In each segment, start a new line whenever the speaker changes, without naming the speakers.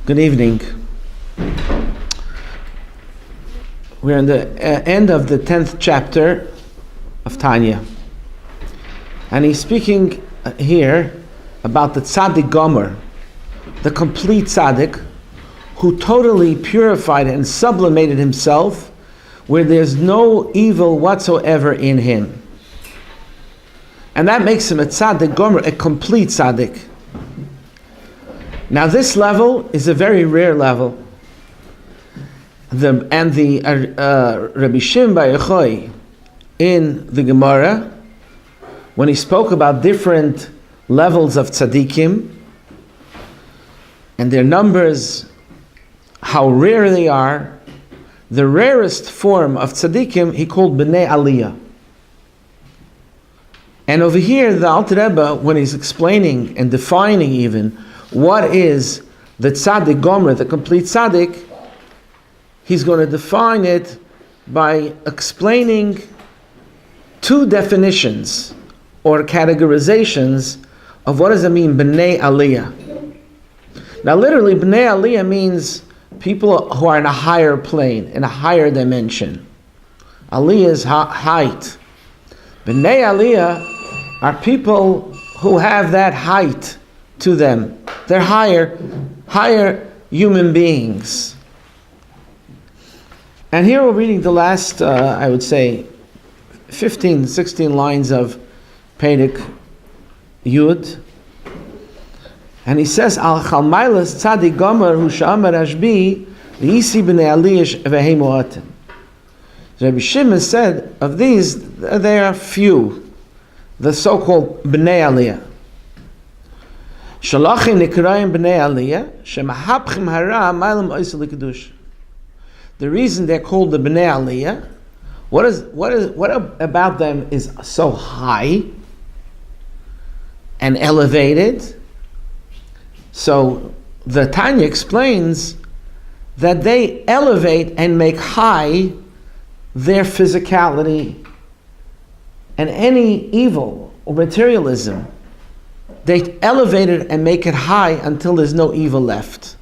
Good evening. We're in the end of the 10th chapter of Tanya. And he's speaking here about the tzaddik gomer, the complete tzaddik, who totally purified and sublimated himself, where there's no evil whatsoever in him. And that makes him a tzaddik gomer, a complete tzaddik. Now this level is a very rare level. Rabbi Shimon Bar Yochai in the Gemara, when he spoke about different levels of tzaddikim and their numbers, how rare they are, the rarest form of tzaddikim he called Bnei Aliyah. And over here, the Alter Rebbe, when he's explaining and defining even what is the tzaddik gomer, the complete tzaddik, he's going to define it by explaining two definitions or categorizations of what does it mean, Bnei Aliyah. Now literally, Bnei Aliyah means people who are in a higher plane, in a higher dimension. Aliyah is height. Bnei Aliyah are people who have that height to them. They're higher human beings. And here we're reading the last, I would say, 15, 16 lines of Perek Yud. And he says, Al Chalmailas Tzadik Gomer Hu Sha'amar Ashbi V'isi B'nei Aliyah V'hei Mo'atim. Rabbi Shimon said, of these, there are few, the so-called B'nei Aliyah. Shalachim Nikrayim B'nei Aliyah Shemahapchim Hara Mailam Oisel L'Kedusha. The reason they're called the Bnei Aliyah, what about them is so high and elevated? So the Tanya explains that they elevate and make high their physicality and any evil or materialism. They elevate it and make it high until there's no evil left.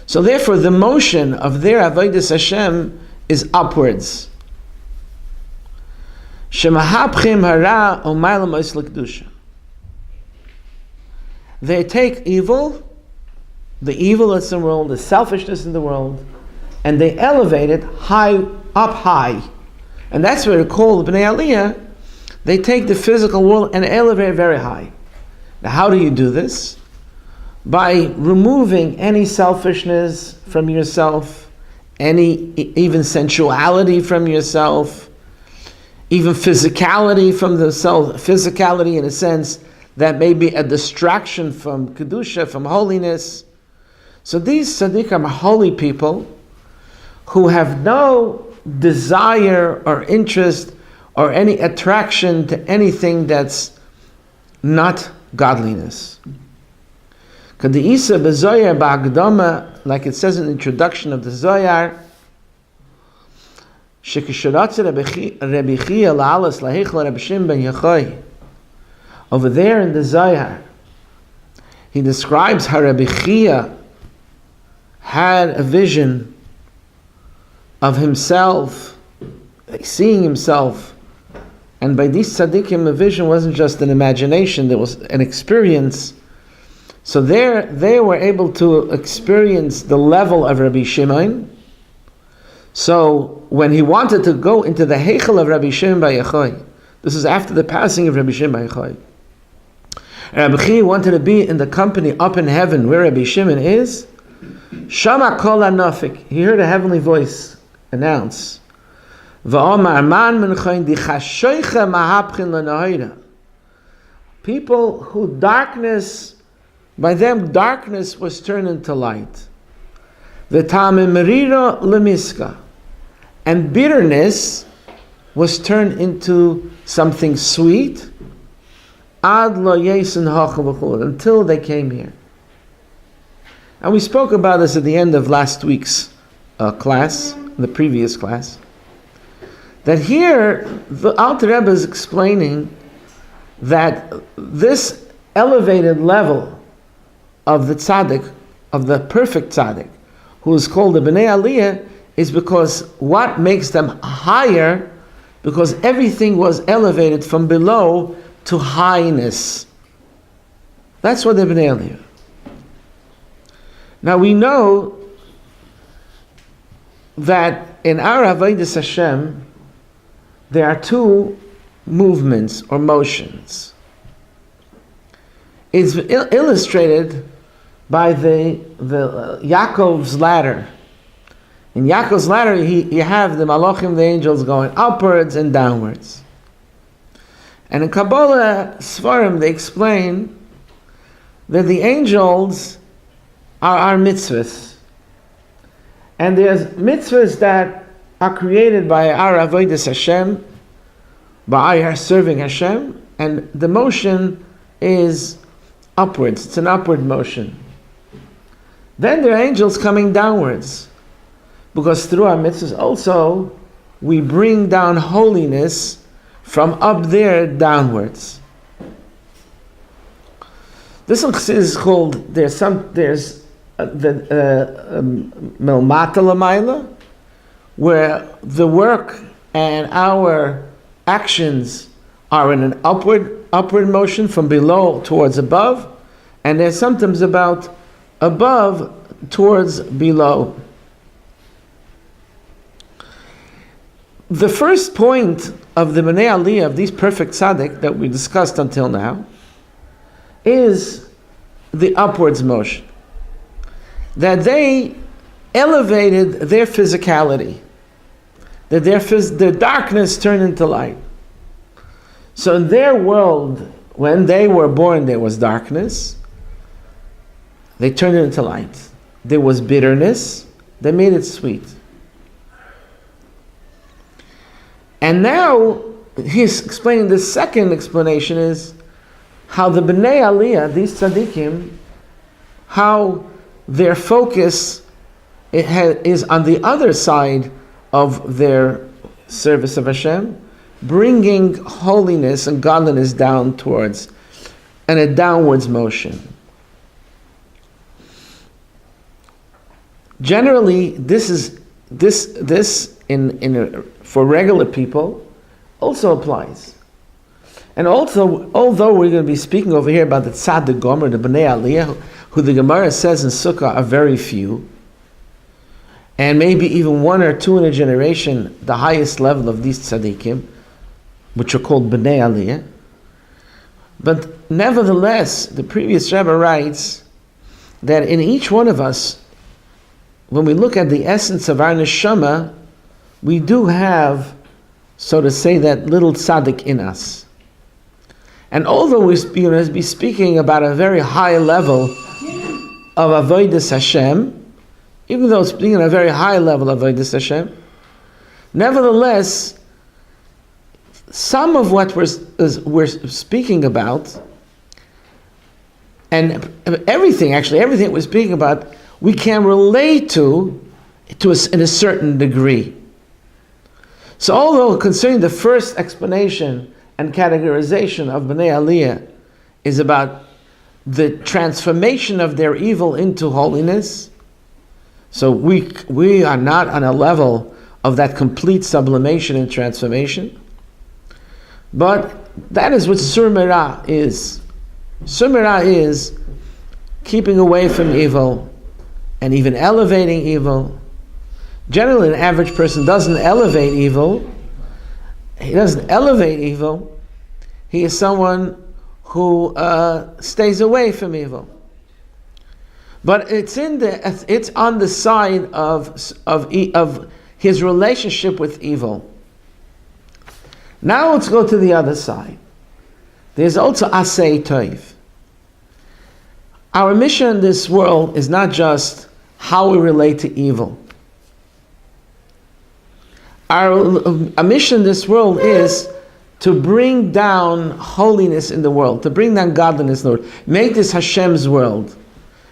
So therefore, the motion of their avodas Hashem is upwards. Shemahapchim hara u'maylam oisel kedusha. They take evil, the evil that's in the world, the selfishness in the world, and they elevate it up high. And that's what they call the Bnei Aliyah. They take the physical world and elevate it very high. Now how do you do this? By removing any selfishness from yourself, even sensuality from yourself, even physicality from the self, physicality in a sense that may be a distraction from kedusha, from holiness. So these tzaddikim are holy people who have no desire or interest or any attraction to anything that's not godliness. K'de'isa b'zoyar ba'agdama, like it says in the introduction of the Zoyar, shekisharatze Rabbi Chia la'alas lahichla Rabbi Shimon ben Yochai. Over there in the Zoyar, he describes how Rabbi Chia had a vision of himself, seeing himself. And by these tzaddikim, a vision wasn't just an imagination, there was an experience. So there they were able to experience the level of Rabbi Shimon. So when he wanted to go into the heichel of Rabbi Shimon Bar Yochai, this is after the passing of Rabbi Shimon Bar Yochai, Rabbi Chia wanted to be in the company up in heaven where Rabbi Shimon is. Shama kol hanafik. He heard a heavenly voice announce, V'omar man menchayin dichashoicha mahapchin l'nahira. People who by them darkness was turned into light. V'tamim merira lemiska. And bitterness was turned into something sweet. Ad lo yesen hachal until they came here. And we spoke about this at the end of last week's class, the previous class. That here, the Alter Rebbe is explaining that this elevated level of the tzaddik, of the perfect tzaddik, who is called the Bnei Aliyah, is because what makes them higher, because everything was elevated from below to highness. That's what the Bnei Aliyah. Now we know that in our Avodas Hashem, there are two movements or motions. It's illustrated by the Yaakov's ladder. In Yaakov's ladder, you have the Malachim, the angels, going upwards and downwards. And in Kabbalah Sfarim, they explain that the angels are our mitzvahs. And there's mitzvahs that are created by our Avodas Hashem, by our serving Hashem, and the motion is upwards. It's an upward motion. Then there are angels coming downwards, because through our mitzvahs also we bring down holiness from up there downwards. This is called, there's Melmata Lamaila, where the work and our actions are in an upward motion from below towards above, and there's sometimes about above towards below. The first point of the Bnei Aliyah, of these perfect tzaddik that we discussed until now, is the upwards motion. That they elevated their physicality, that their darkness turned into light. So in their world, when they were born, there was darkness. They turned it into light. There was bitterness. They made it sweet. And now he's explaining the second explanation is how the Bnei Aliyah, these tzaddikim, how their focus is on the other side of their service of Hashem, bringing holiness and godliness down towards, and a downwards motion. Generally, this for regular people also applies. And also, although we're going to be speaking over here about the Tzaddik Gomer, the Bnei Aliyah, who the Gemara says in Sukkah are very few, and maybe even one or two in a generation, the highest level of these tzaddikim, which are called Bnei Aliyah. But nevertheless, the previous Rebbe writes that in each one of us, when we look at the essence of our neshama, we do have, so to say, that little tzaddik in us. And although we're going to be speaking about a very high level of avodas Hashem, even though it's speaking at a very high level of avodas Hashem, nevertheless, some of what we're speaking about, and everything we're speaking about, we can relate to in a certain degree. So although concerning the first explanation and categorization of Bnei Aliyah is about the transformation of their evil into holiness, so we are not on a level of that complete sublimation and transformation, but that is what Sur Merah is. Sur Merah is keeping away from evil and even elevating evil. Generally, an average person doesn't elevate evil. He doesn't elevate evil. He is someone who stays away from evil. But it's on the side of his relationship with evil. Now let's go to the other side. There's also Asay Toiv. Our mission in this world is not just how we relate to evil. Our mission in this world is to bring down holiness in the world, to bring down godliness in the world, make this Hashem's world.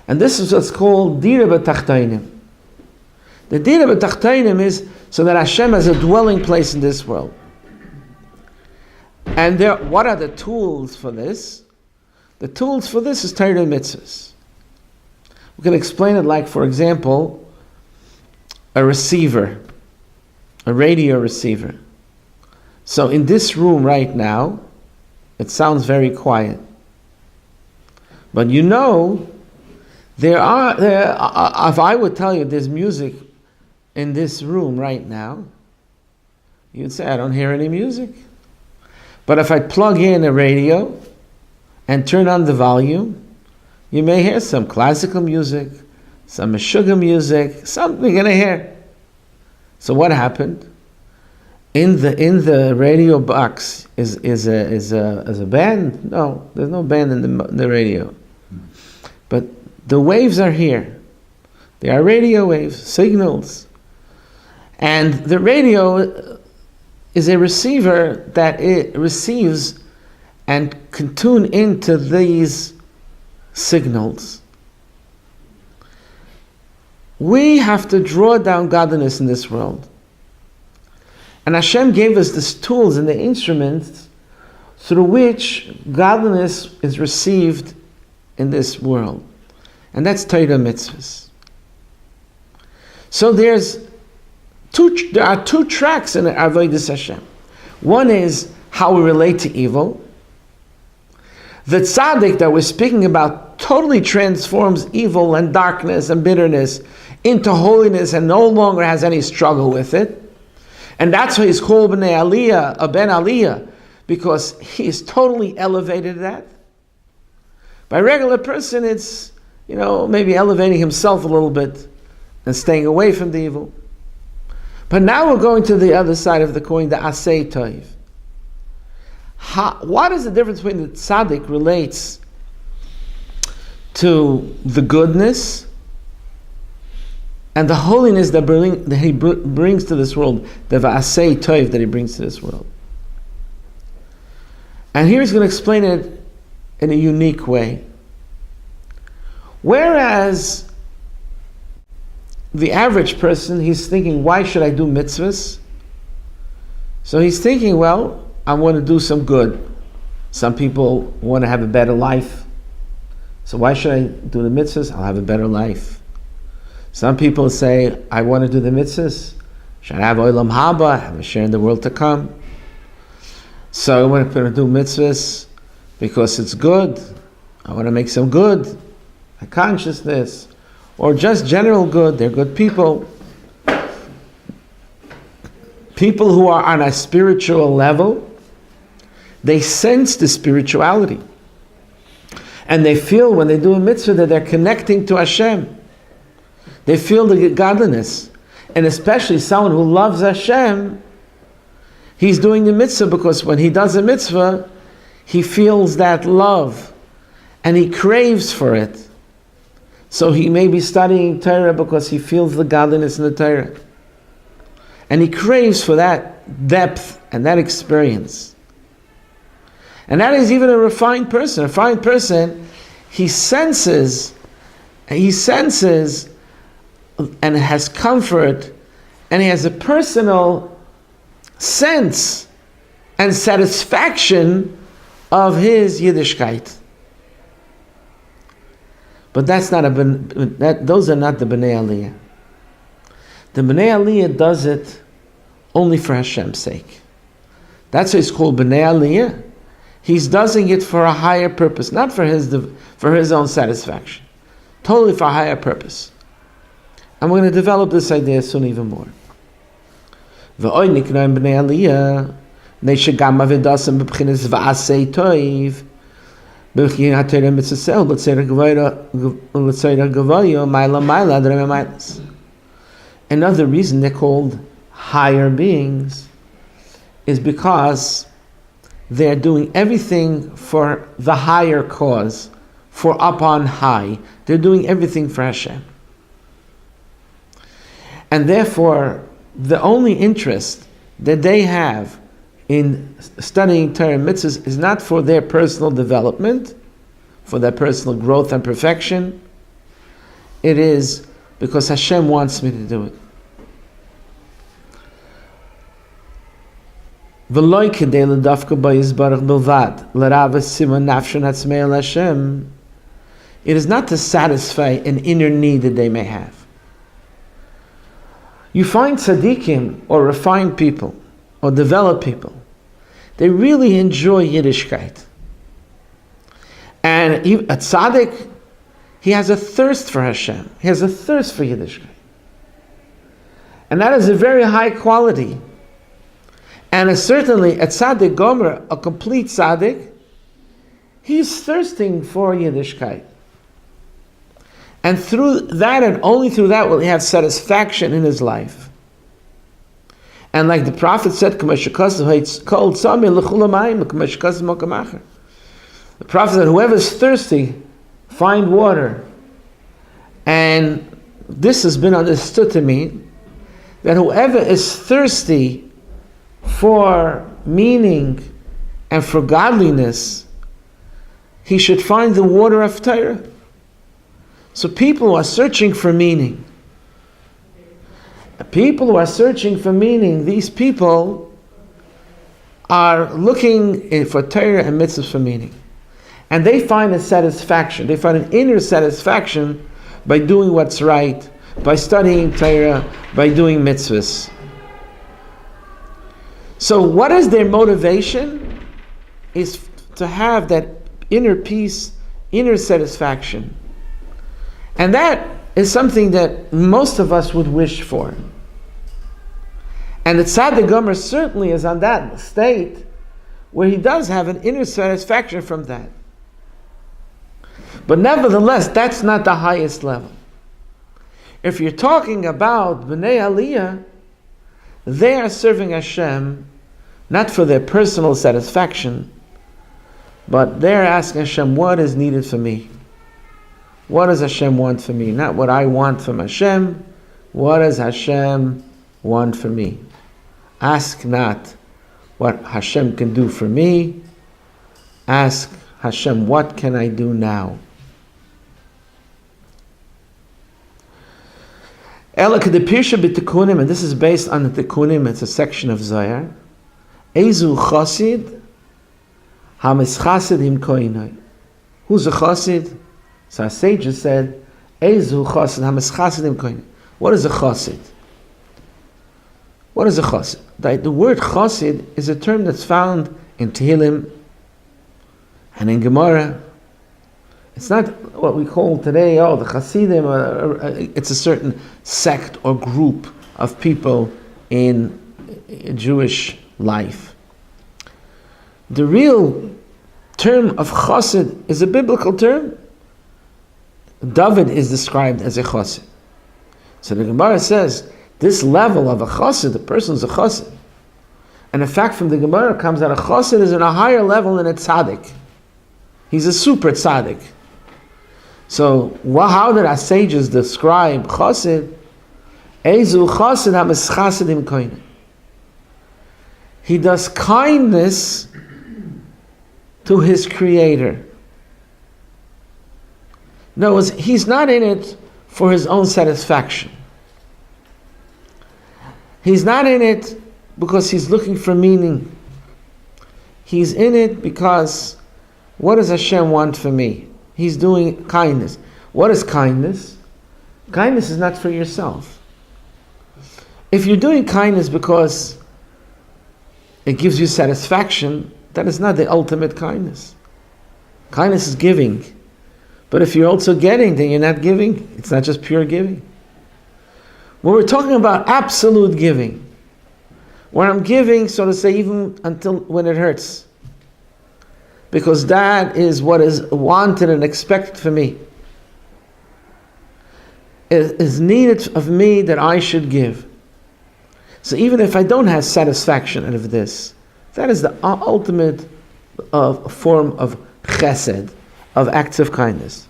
And this is what's called Dira B'Tachtainim. The Dira B'Tachtainim is so that Hashem has a dwelling place in this world. And what are the tools for this? The tools for this is Torah and Mitzvahs. We can explain it like, for example, a receiver, a radio receiver. So in this room right now, it sounds very quiet. But you know, if I would tell you there's music in this room right now, you'd say, I don't hear any music. But if I plug in a radio and turn on the volume, you may hear some classical music, some meshuggah music, something you're gonna hear. So what happened? In the radio box is a band? No, there's no band in the radio. But the waves are here. They are radio waves, signals. And the radio is a receiver that it receives and can tune into these signals. We have to draw down godliness in this world. And Hashem gave us these tools and the instruments through which godliness is received in this world. And that's Torah mitzvahs. So there are two tracks in Avodas Hashem. One is how we relate to evil. The tzaddik that we're speaking about totally transforms evil and darkness and bitterness into holiness and no longer has any struggle with it. And that's why he's called Bnei Aliyah, a Ben Aliyah, because he is totally elevated that. By a regular person, it's, maybe elevating himself a little bit and staying away from the evil. But now we're going to the other side of the coin, the Asay Toiv. What is the difference between the tzaddik relates to the goodness and the holiness that he brings to this world, the V'asei Toiv that he brings to this world? And here he's going to explain it in a unique way. Whereas the average person, he's thinking, why should I do mitzvahs? So he's thinking, well, I want to do some good. Some people want to have a better life. So why should I do the mitzvahs? I'll have a better life. Some people say, I want to do the mitzvahs. Should I have olam haba, have a share in the world to come? So I want to do mitzvahs because it's good. I want to make some good, a consciousness, or just general good. They're good people. People who are on a spiritual level, they sense the spirituality. And they feel when they do a mitzvah that they're connecting to Hashem. They feel the godliness. And especially someone who loves Hashem, he's doing the mitzvah because when he does a mitzvah, he feels that love. And he craves for it. So he may be studying Torah because he feels the godliness in the Torah. And he craves for that depth and that experience. And that is even a refined person. A refined person, he senses and has comfort, and he has a personal sense and satisfaction of his Yiddishkeit. But those are not the Bnei Aliyah. The Bnei Aliyah does it only for Hashem's sake. That's why it's called Bnei Aliyah. He's doing it for a higher purpose, not for his own satisfaction. Totally for a higher purpose. And we're going to develop this idea soon even more. V'oy niknoim Bnei Aliyah, neishagam avedasam b'bchinas v'asei toiv, b'bchinas ha'torah mitzvasel, l'tzera gavoyo, maila maila, adreme mailas. Another reason they're called higher beings is because they're doing everything for the higher cause, for up on high. They're doing everything for Hashem. And therefore, the only interest that they have in studying Torah and mitzvahs is not for their personal development, for their personal growth and perfection. It is because Hashem wants me to do it. V'loy kedei l'dafka b'yizbarach bilvad l'rava siman nafshan hatzmei el Hashem. It is not to satisfy an inner need that they may have. You find tzaddikim or refined people or developed people, they really enjoy Yiddishkeit. And a tzaddik, he has a thirst for Hashem. He has a thirst for Yiddishkeit. And that is a very high quality. And certainly a tzaddik gomer, a complete tzaddik, he's thirsting for Yiddishkeit. And through that, and only through that, will he have satisfaction in his life. And like the Prophet said, the Prophet said, whoever is thirsty, find water. And this has been understood to mean that whoever is thirsty for meaning and for godliness, he should find the water of Torah. So people who are searching for meaning, these people are looking for Torah and mitzvahs for meaning. And they find a satisfaction, they find an inner satisfaction by doing what's right, by studying Torah, by doing mitzvahs. So what is their motivation? Is to have that inner peace, inner satisfaction. And that is something that most of us would wish for. And the tzaddik gomer certainly is on that state where he does have an inner satisfaction from that. But nevertheless, that's not the highest level. If you're talking about Bnei Aliyah, they are serving Hashem not for their personal satisfaction, but they're asking Hashem, what is needed for me? What does Hashem want for me? Not what I want from Hashem. What does Hashem want for me? Ask not what Hashem can do for me. Ask Hashem, what can I do now? And this is based on the Tikkunim. It's a section of Zohar. Ezu Chosid HaMischasid Im Koinai. Who's a Chosid? So our sages said, Ezu Chosid HaMischasid Im Koinai. What is a Chosid? What is a Chosid? The word Chosid is a term that's found in Tehillim and in Gemara. It's not what we call today, the Hasidim. It's a certain sect or group of people in Jewish life. The real term of Chosid is a biblical term. David is described as a Chosid. So the Gemara says, this level of a Chosid, the person is a Chosid. And in fact, from the Gemara comes that a Chosid is in a higher level than a Tzaddik. He's a super Tzaddik. So, how did our sages describe Chosid? Ezu Chosid HaMischasid Im Koinai. He does kindness to his Creator. In other words, he's not in it for his own satisfaction. He's not in it because he's looking for meaning. He's in it because, what does Hashem want for me? He's doing kindness. What is kindness? Kindness is not for yourself. If you're doing kindness because it gives you satisfaction, that is not the ultimate kindness. Kindness is giving. But if you're also getting, then you're not giving. It's not just pure giving. When we're talking about absolute giving, when I'm giving, so to say, even until when it hurts, because that is what is wanted and expected for me. It is needed of me that I should give. So even if I don't have satisfaction out of this, that is the ultimate form of chesed, of acts of kindness.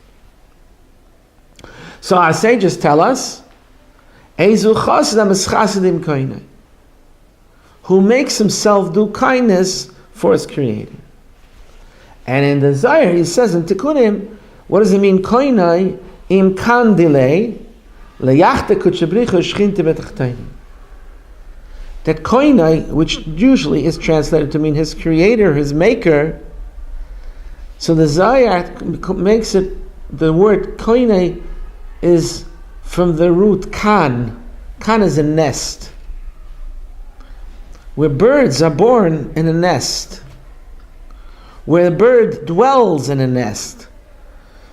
So our sages tell us, Ezu Chosid HaMischasid Im Koinai, who makes himself do kindness for his Creator. And in the Zohar, he says in Tikkunim, what does it mean? Koinai im kandile leyachte kutchebricha shchinte betachtaini. That koinai, which usually is translated to mean his Creator, his Maker, so the Zohar makes it the word koine is from the root kan. Kan is a nest, where birds are born in a nest, where a bird dwells in a nest.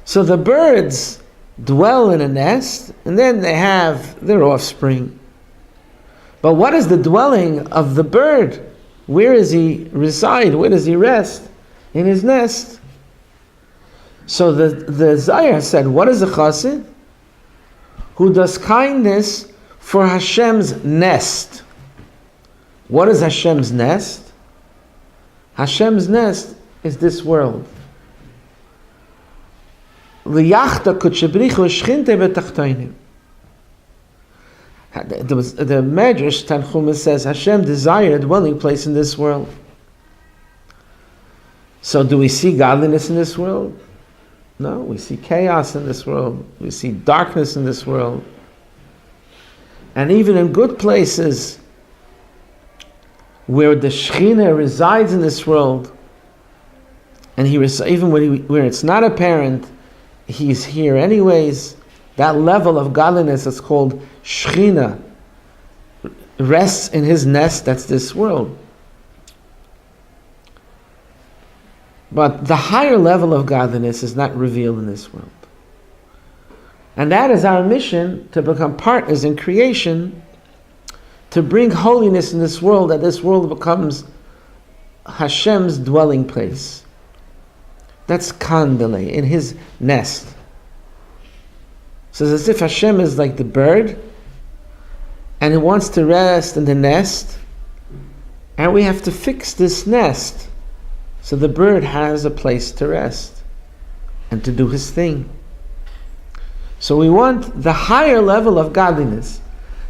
So the birds dwell in a nest, and then they have their offspring. But what is the dwelling of the bird? Where does he reside? Where does he rest? In his nest. So the Zayar said, what is a chassid? Who does kindness for Hashem's nest. What is Hashem's nest? Hashem's nest is this world. The Medrash Tanchuma says Hashem desired a dwelling place in this world. So do we see godliness in this world? No, we see chaos in this world. We see darkness in this world. And even in good places where the Shekhinah resides in this world, and even where it's not apparent, he's here anyways. That level of godliness is called Shekhinah, rests in his nest, that's this world. But the higher level of godliness is not revealed in this world. And that is our mission, to become partners in creation, to bring holiness in this world, that this world becomes Hashem's dwelling place. That's Kandale, in his nest. So it's as if Hashem is like the bird, and he wants to rest in the nest, and we have to fix this nest so the bird has a place to rest and to do his thing. So we want the higher level of godliness.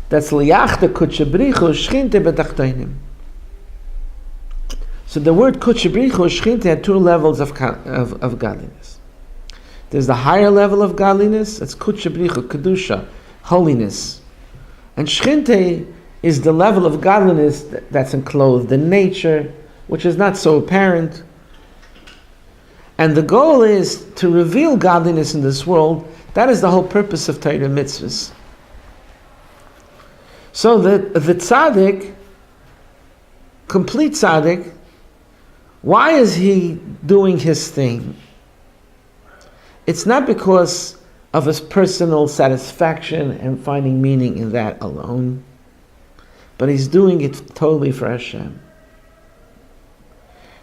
That's liyachta kutchebrichu shchinte betachtoinim. So the word kutchebrichu shchinte had two levels of godliness. There's the higher level of godliness, that's kutchebrichu, kedusha, holiness. And shchinte is the level of godliness that's enclosed in nature, which is not so apparent. And the goal is to reveal godliness in this world. That is the whole purpose of Torah mitzvahs. So the tzaddik, complete tzaddik, why is he doing his thing? It's not because of his personal satisfaction and finding meaning in that alone, but he's doing it totally for Hashem.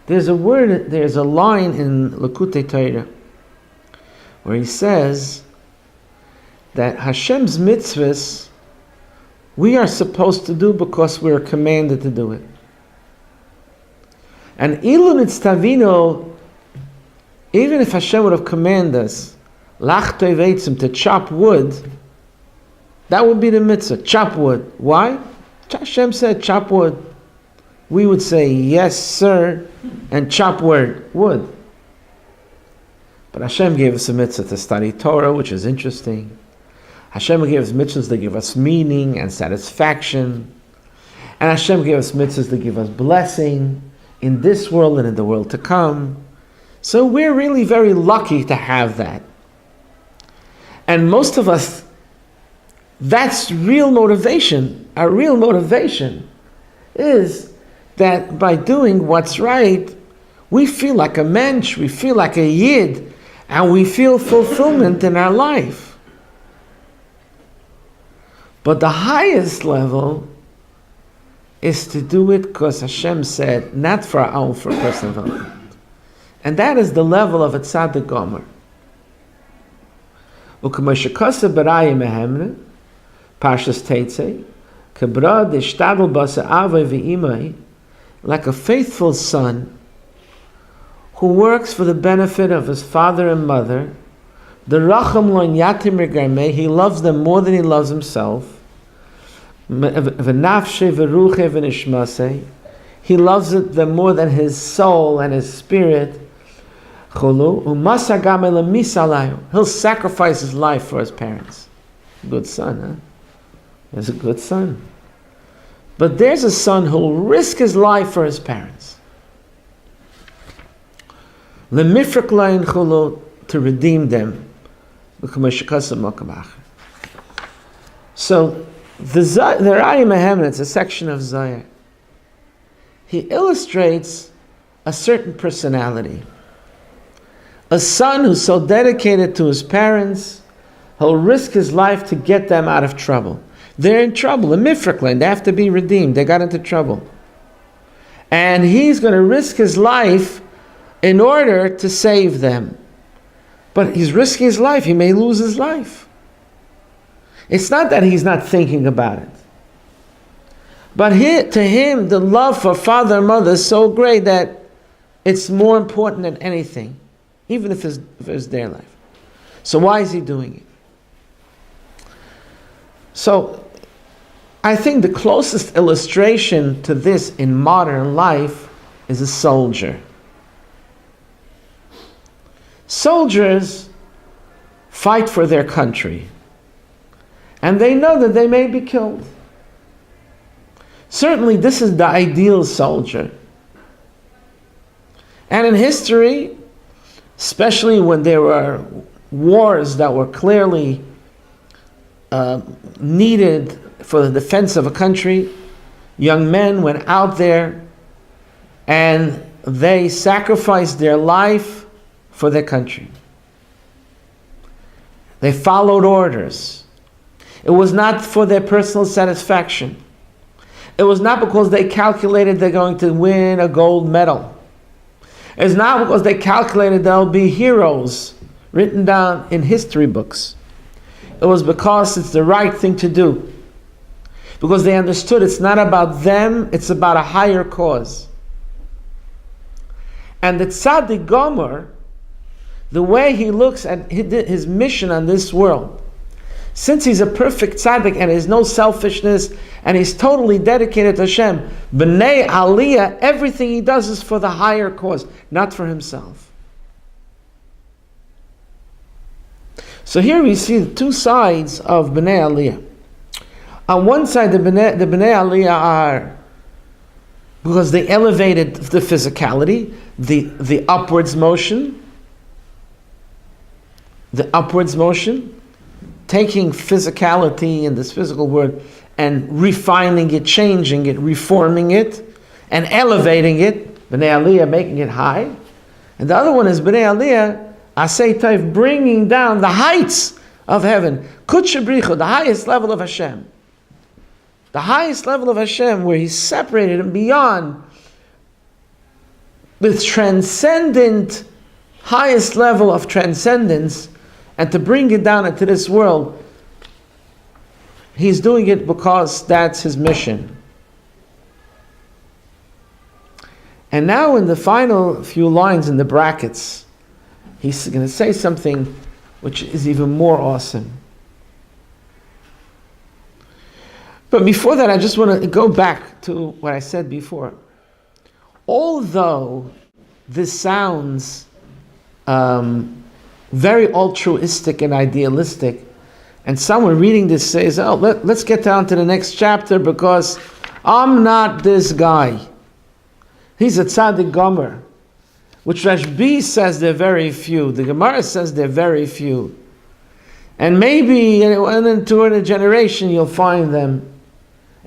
There's a line in Lekutei Torah where he says that Hashem's mitzvahs we are supposed to do because we are commanded to do it. And ilu nitztavino, even if Hashem would have commanded us lachtoi veitzim, to chop wood, that would be the mitzvah, chop wood. Why? Hashem said chop wood. We would say yes sir and chop wood. But Hashem gave us a mitzvah to study Torah, which is interesting. Hashem gave us mitzvahs that give us meaning and satisfaction. And Hashem gave us mitzvahs that give us blessing in this world and in the world to come. So we're really very lucky to have that. And most of us, that's real motivation. Our real motivation is that by doing what's right, we feel like a mensch, we feel like a yid, and we feel fulfillment in our life. But the highest level is to do it because Hashem said, not for our own, for personal development. And that is the level of a tzaddik gomer. U'k'moshekasa b'rayim mehemne, Parshas Teitzei, k'bra d'ishtadl b'asa avay v'imay, like a faithful son who works for the benefit of his father and mother, the racham lo yatim regarmei, he loves them more than he loves himself. V'nafshe v'ruche v'nishmasei, he loves them more than his soul and his spirit. Cholu u'masa gam elamis alayu, he'll sacrifice his life for his parents. Good son, huh? He's a good son. But there's a son who'll risk his life for his parents. Lemifrak layin chulu, to redeem them. So the Raya Mehemen, it's a section of Zohar. He illustrates a certain personality. A son who's so dedicated to his parents, he'll risk his life to get them out of trouble. They're in trouble, in Mifrakland, they have to be redeemed, they got into trouble. And he's going to risk his life in order to save them. But he's risking his life, he may lose his life. It's not that he's not thinking about it. But to him, the love for father and mother is so great that it's more important than anything, even if it's their life. So why is he doing it? So I think the closest illustration to this in modern life is a soldier. Soldiers fight for their country, and they know that they may be killed. Certainly, this is the ideal soldier. And in history, especially when there were wars that were clearly needed for the defense of a country, young men went out there and they sacrificed their life for their country. They followed orders. It was not for their personal satisfaction. It was not because they calculated they're going to win a gold medal. It's not because they calculated there'll be heroes written down in history books. It was because it's the right thing to do. Because they understood it's not about them, it's about a higher cause. And the Tzaddik Gomer, the way he looks at his mission on this world, since he's a perfect tzaddik and there's no selfishness and he's totally dedicated to Hashem, B'nai Aliyah, everything he does is for the higher cause, not for himself. So here we see the two sides of B'nai Aliyah. On one side, the B'nai Aliyah are, because they elevated the physicality, the upwards motion, taking physicality in this physical world and refining it, changing it, reforming it, and elevating it, B'nai Aliyah, making it high. And the other one is B'nai Aliyah, Asay Taif, bringing down the heights of heaven. Kutche Bricha, the highest level of Hashem. The highest level of Hashem, where He's separated and beyond the transcendent, highest level of transcendence, and to bring it down into this world, He's doing it because that's His mission. And now in the final few lines in the brackets, He's going to say something which is even more awesome. But before that, I just want to go back to what I said before. Although this sounds very altruistic and idealistic, and someone reading this says, oh, let's get down to the next chapter because I'm not this guy. He's a tzaddik gomer, which Rashbi says they're very few. The Gemara says they're very few. And maybe in a generation you'll find them.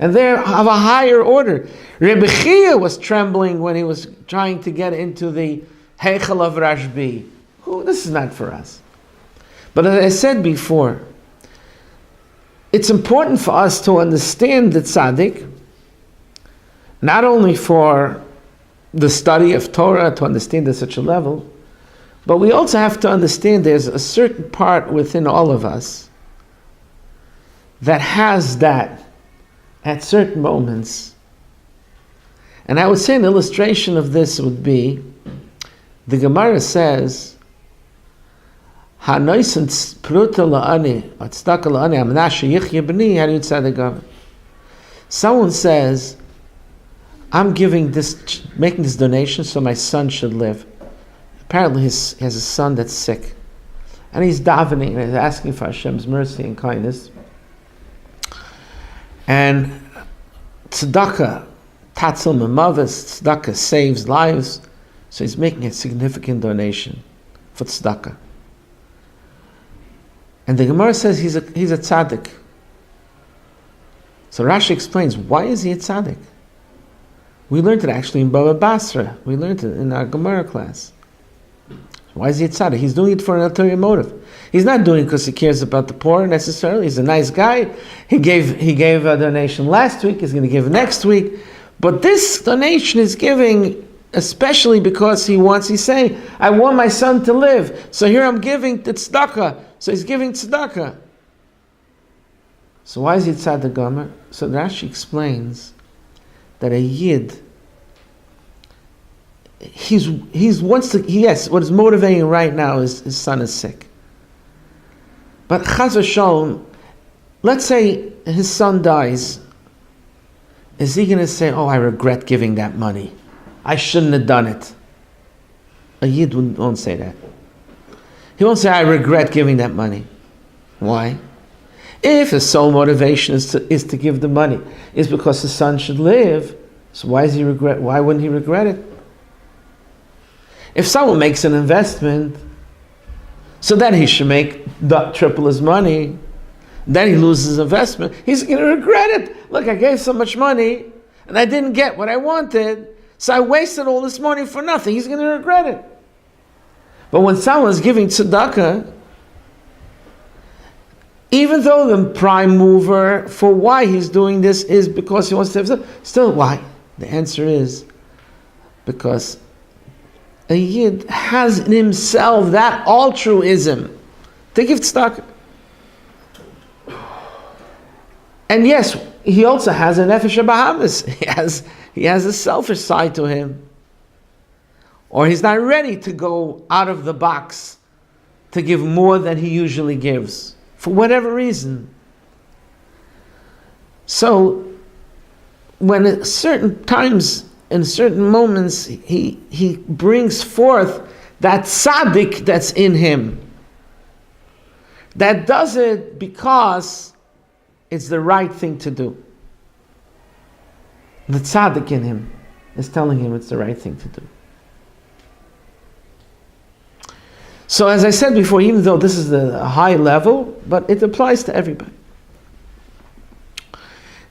And they're of a higher order. Rabbi Chia was trembling when he was trying to get into the Heichel of Rashbi. This is not for us. But as I said before, it's important for us to understand the tzaddik, not only for the study of Torah, to understand at such a level, but we also have to understand there's a certain part within all of us that has that at certain moments. And I would say an illustration of this would be, the Gemara says, someone says, I'm making this donation so my son should live. Apparently he has a son that's sick. And he's davening and he's asking for Hashem's mercy and kindness. And tzedakah, tatzil memavos, tzedakah saves lives. So he's making a significant donation for tzedakah. And the Gemara says he's a tzaddik. So Rashi explains, why is he a tzaddik? We learned it actually in Baba Basra. We learned it in our Gemara class. Why is he a tzaddik? He's doing it for an ulterior motive. He's not doing it because he cares about the poor necessarily. He's a nice guy. He gave a donation last week. He's going to give next week. But this donation is giving especially because he's saying, I want my son to live. So here I'm giving the tzedakah. So he's giving tzedakah. So why is he tzaddik gomer? So Rashi explains that a yid, what is motivating right now is his son is sick. But chas v'sholom, let's say his son dies. Is he going to say, oh, I regret giving that money. I shouldn't have done it. A yid won't say that. He won't say, I regret giving that money. Why? If his sole motivation is to give the money, is because his son should live, so why wouldn't he regret it? If someone makes an investment, so then he should make triple his money, then he loses his investment, he's going to regret it. Look, I gave so much money, and I didn't get what I wanted, so I wasted all this money for nothing. He's going to regret it. But when someone's giving tzedakah, even though the prime mover for why he's doing this is because he wants to have, still why? The answer is because a yid has in himself that altruism to give tzedakah. And yes, he also has a nefesh habahamis. He has a selfish side to him. Or he's not ready to go out of the box to give more than he usually gives, for whatever reason. So, when at certain times, in certain moments, he brings forth that tzaddik that's in him, that does it because it's the right thing to do. The tzaddik in him is telling him it's the right thing to do. So as I said before, even though this is the high level, but it applies to everybody.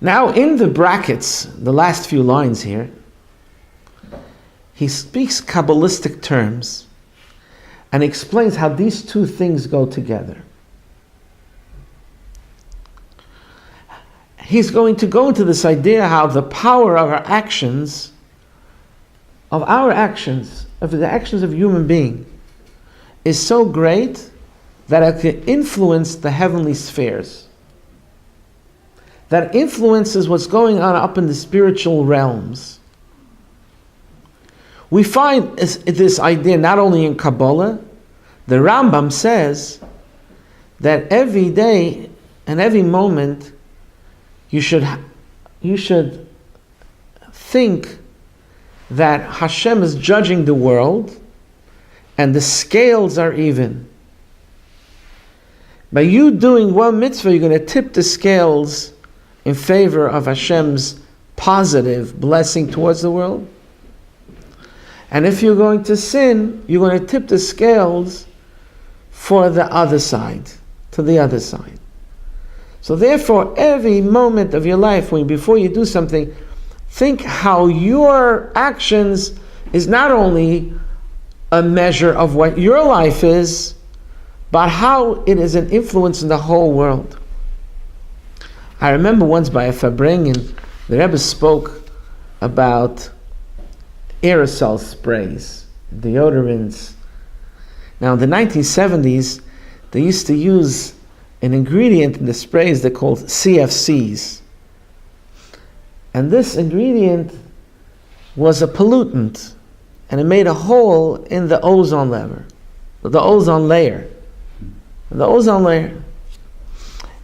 Now in the brackets, the last few lines here, he speaks Kabbalistic terms and explains how these two things go together. He's going to go into this idea how the power of our actions, of the actions of human being, is so great that it can influence the heavenly spheres. That influences what's going on up in the spiritual realms. We find this idea not only in Kabbalah. The Rambam says that every day and every moment you should think that Hashem is judging the world and the scales are even. By you doing one mitzvah, you're going to tip the scales in favor of Hashem's positive blessing towards the world. And if you're going to sin, you're going to tip the scales for the other side, to the other side. So therefore, every moment of your life, before you do something, think how your actions is not only a measure of what your life is, but how it is an influence in the whole world. I remember once by a Fabrengen, the Rebbe spoke about aerosol sprays, deodorants. Now in the 1970s, they used to use an ingredient in the sprays they called CFCs. And this ingredient was a pollutant, and it made a hole in the ozone layer. The ozone layer.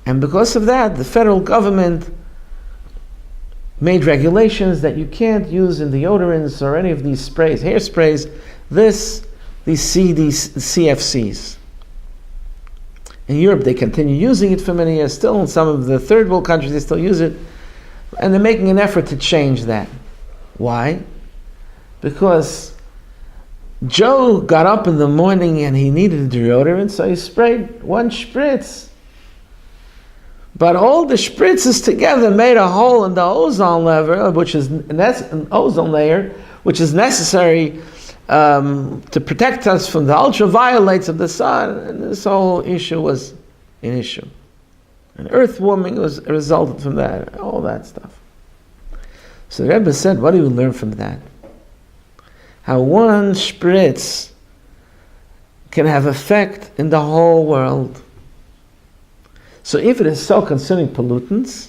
And because of that, the federal government made regulations that you can't use in deodorants or any of these sprays, hairsprays, these CFCs. In Europe, they continue using it for many years. Still, in some of the third world countries, they still use it. And they're making an effort to change that. Why? Because Joe got up in the morning and he needed a deodorant, so he sprayed one spritz. But all the spritzes together made a hole in the ozone layer, which is necessary to protect us from the ultraviolets of the sun. And this whole issue was an issue. And earth warming resulted from that, all that stuff. So the Rebbe said, what do we learn from that? How one spritz can have effect in the whole world. So if it is so concerning pollutants,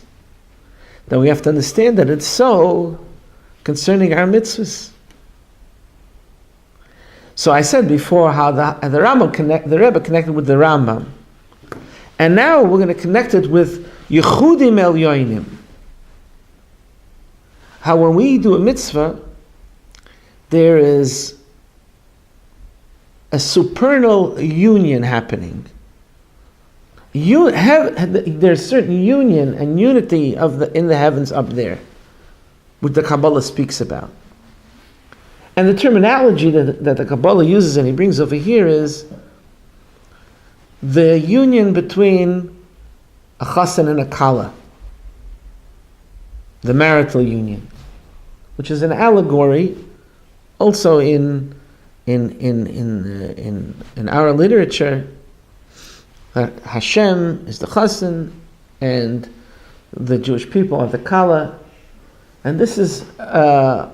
then we have to understand that it's so concerning our mitzvahs. So I said before how the Rebbe connected with the Rambam. And now we're going to connect it with Yechudim Elyonim. How when we do a mitzvah, there is a supernal union happening. There's certain union and unity in the heavens up there, which the Kabbalah speaks about. And the terminology that the Kabbalah uses and he brings over here is the union between a chassan and a kala, the marital union, which is an allegory also in our literature. That Hashem is the chassan and the Jewish people are the kala. And this is an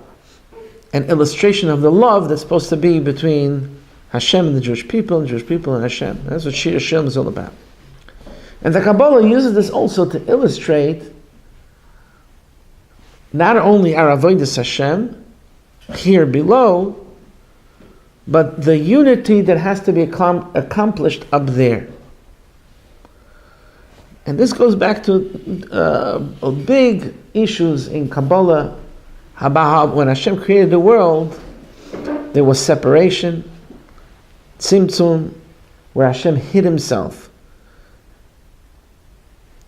illustration of the love that's supposed to be between Hashem and the Jewish people and Hashem. That's what Shir Hashem is all about. And the Kabbalah uses this also to illustrate not only our avodas Hashem here below, but the unity that has to be accomplished up there. And this goes back to big issues in Kabbalah about how when Hashem created the world, there was separation, tzimtzum, where Hashem hid himself.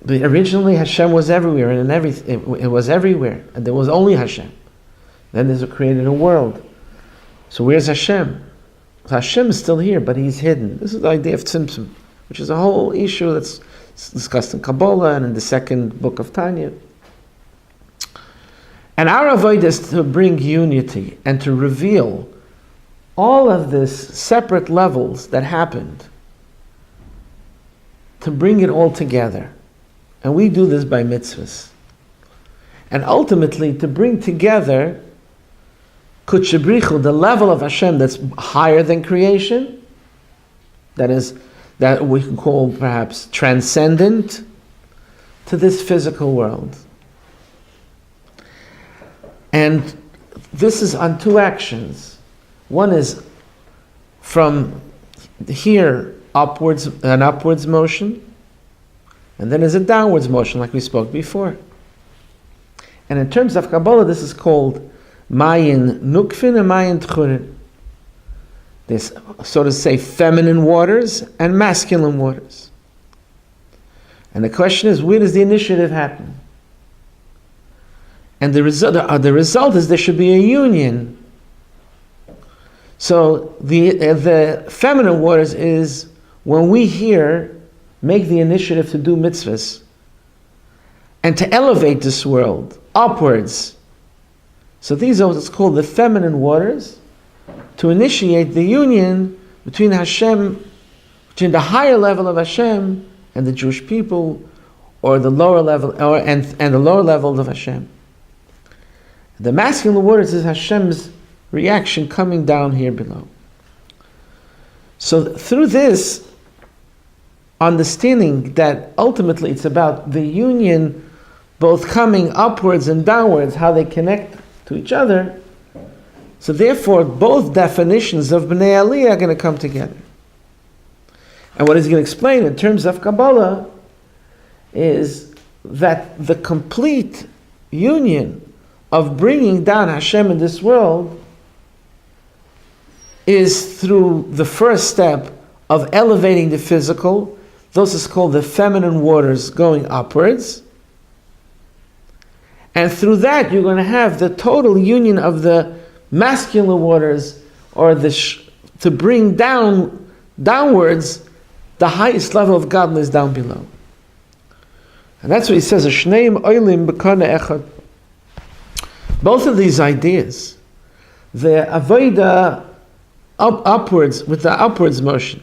But originally Hashem was everywhere, and it was everywhere, and there was only Hashem. Then there's created a world. So where's Hashem? So Hashem is still here, but he's hidden. This is the idea of tzimtzum, which is a whole issue that's discussed in Kabbalah and in the second book of Tanya. And our avodah is to bring unity and to reveal all of these separate levels that happened, to bring it all together. And we do this by mitzvahs. And ultimately to bring together Kutshebrichu, the level of Hashem that's higher than creation, that is, that we can call perhaps transcendent, to this physical world. And this is on two actions. One is from here upwards, an upwards motion, and then there's a downwards motion like we spoke before. And in terms of Kabbalah, this is called Mayin Nukfin and Mayin Tchurin. There's, so to say, feminine waters and masculine waters. And the question is, where does the initiative happen? And the result is there should be a union. So the feminine waters is when we here make the initiative to do mitzvahs and to elevate this world upwards. So these are what's called the feminine waters, to initiate the union between Hashem, between the higher level of Hashem and the Jewish people, or the lower level, and the lower level of Hashem. The masculine waters is Hashem's reaction coming down here below. So through this understanding that ultimately it's about the union both coming upwards and downwards, how they connect to each other, so therefore both definitions of Bnei Aliyah are going to come together. And what he's going to explain in terms of Kabbalah is that the complete union of bringing down Hashem in this world is through the first step of elevating the physical. Those is called the feminine waters going upwards. And through that you're going to have the total union of the masculine waters or to bring downwards the highest level of godliness down below. And that's what he says, Shneim oilim b'kana echad. Both of these ideas, the avodah upwards with the upwards motion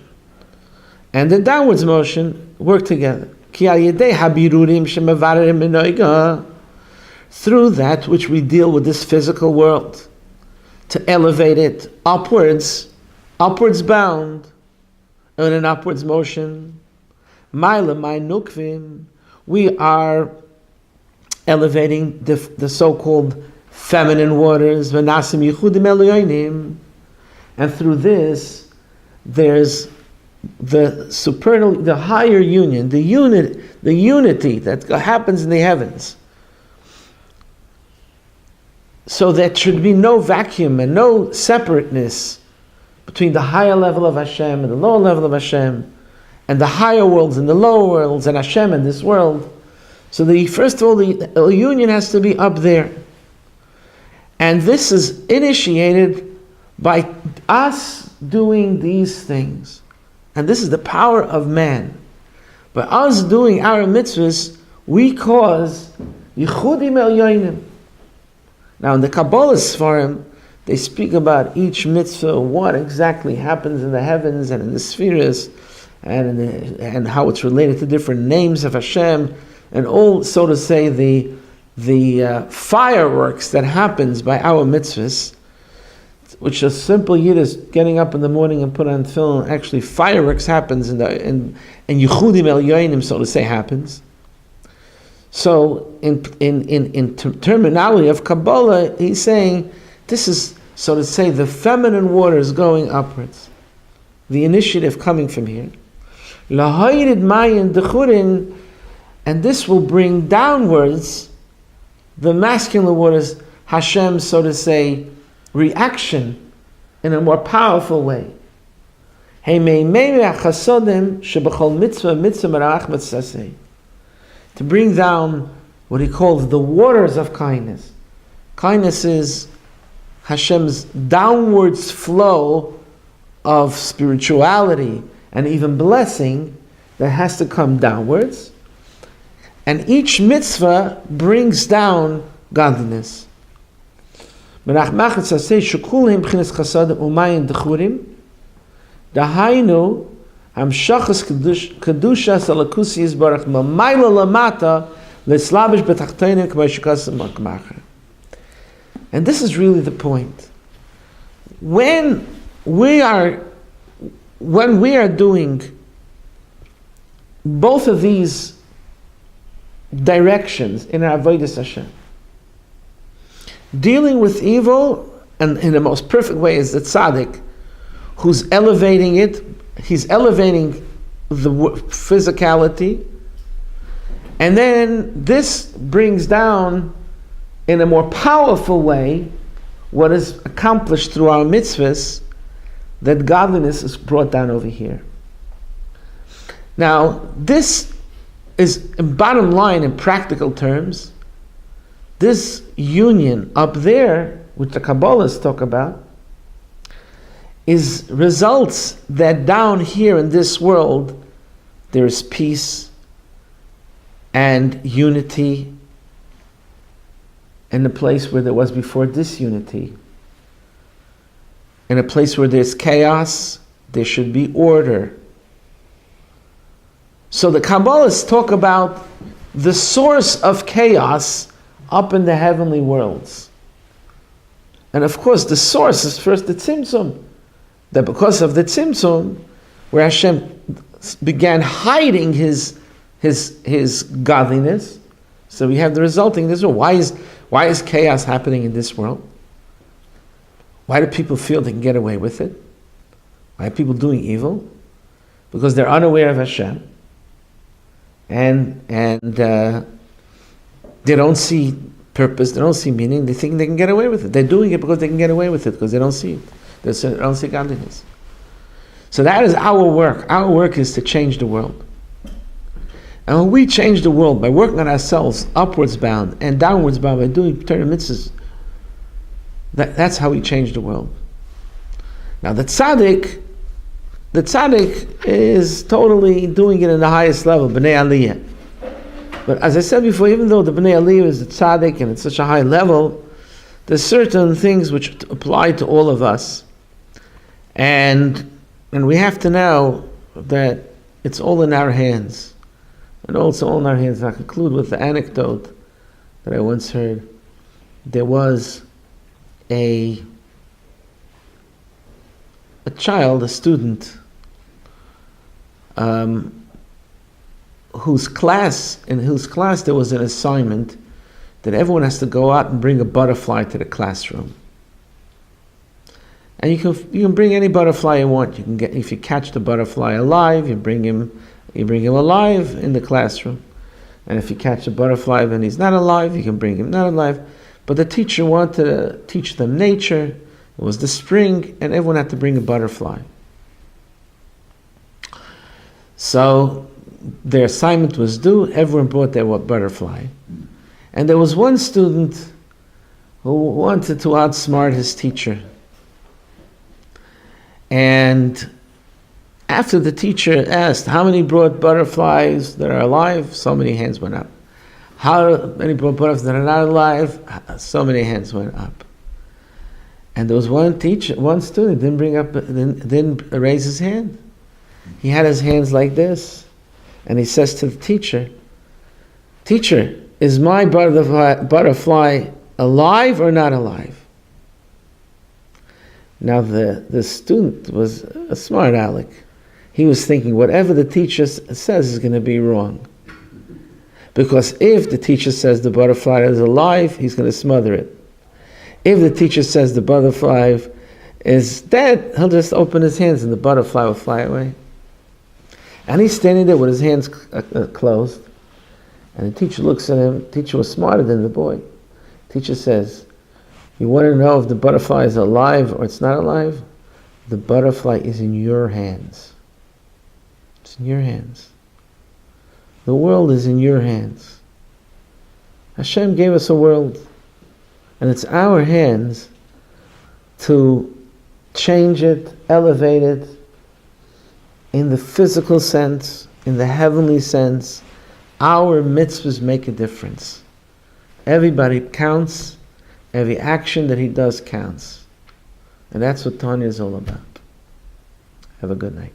and the downwards motion work together. Ki al yedei habirurim shemavarim minoiga, through that which we deal with this physical world, to elevate it upwards bound, in an upwards motion. Maila mai nukvim, we are elevating the so-called feminine waters, v'nasim yichudim elyonim, and through this, there's the supernal, the higher union, the unity that happens in the heavens. So there should be no vacuum and no separateness between the higher level of Hashem and the lower level of Hashem, and the higher worlds and the lower worlds, and Hashem and this world. So first of all, the union has to be up there. And this is initiated by us doing these things. And this is the power of man. By us doing our mitzvahs, we cause yichudim elyonim. Now in the Kabbalah Sfarim, they speak about each mitzvah, what exactly happens in the heavens and in the spheres, and how it's related to different names of Hashem, and all, so to say, the fireworks that happens by our mitzvahs, which is simple Yiddish, getting up in the morning and put on tefillin. Actually, fireworks happens and yichudim elyonim, so to say, happens. So in terminology of Kabbalah, he's saying this is, so to say, the feminine waters going upwards, the initiative coming from here. Lahayrid mayin dechurin, and this will bring downwards the masculine waters, Hashem, so to say, reaction in a more powerful way. To bring down what he calls the waters of kindness. Kindness is Hashem's downwards flow of spirituality and even blessing that has to come downwards. And each mitzvah brings down godliness. Dahainu hamshachas kedusha salakusi yisbarach mamayla lamata leslabish betachteinu k'mayshikasam makmacher. And this is really the point. When we are doing both of these directions in our avodas Hashem, dealing with evil, and in the most perfect way is the tzaddik, who's elevating it. He's elevating the physicality, and then this brings down in a more powerful way what is accomplished through our mitzvahs, that godliness is brought down over here. Now, this is, in bottom line, in practical terms, this union up there, which the Kabbalists talk about, is results that down here in this world there is peace and unity, in a place where there was before disunity. In a place where there's chaos, there should be order. So the Kabbalists talk about the source of chaos up in the heavenly worlds. And of course the source is first the Tzimtzum. That because of the Tzimtzum, where Hashem began hiding his godliness, so we have the resulting in this world. Why is chaos happening in this world? Why do people feel they can get away with it? Why are people doing evil? Because they're unaware of Hashem, and they don't see purpose, they don't see meaning, they think they can get away with it. They're doing it because they can get away with it, because they don't see it. They don't see godliness. So that is our work. Our work is to change the world. And when we change the world by working on ourselves, upwards bound and downwards bound, by doing Torah mitzvahs, that's how we change the world. Now the tzaddik is totally doing it in the highest level, b'nei aliyah. But as I said before, even though the b'nei aliyah is a tzaddik and it's such a high level, there's certain things which apply to all of us. And we have to know that it's all in our hands. And also all in our hands. I'll conclude with the anecdote that I once heard. There was a child, a student, in whose class there was an assignment that everyone has to go out and bring a butterfly to the classroom. And you can bring any butterfly you want. You can get, if you catch the butterfly alive, you bring him alive in the classroom. And if you catch a butterfly when he's not alive, you can bring him not alive. But the teacher wanted to teach them nature. It was the spring, and everyone had to bring a butterfly. So their assignment was due. Everyone brought their butterfly. And there was one student who wanted to outsmart his teacher. And after the teacher asked how many brought butterflies that are alive, so many hands went up. How many brought butterflies that are not alive, so many hands went up. And there was one student didn't raise his hand. He had his hands like this, and he says to the teacher, "Teacher, is my butterfly alive or not alive?" Now the student was a smart aleck. He was thinking whatever the teacher says is going to be wrong. Because if the teacher says the butterfly is alive, he's going to smother it. If the teacher says the butterfly is dead, he'll just open his hands and the butterfly will fly away. And he's standing there with his hands closed. And the teacher looks at him. The teacher was smarter than the boy. The teacher says, "You want to know if the butterfly is alive or it's not alive? The butterfly is in your hands. It's in your hands. The world is in your hands. Hashem gave us a world, and it's our hands to change it, elevate it, in the physical sense, in the heavenly sense. Our mitzvahs make a difference. Everybody counts. Every action that he does counts. And that's what Tanya is all about. Have a good night.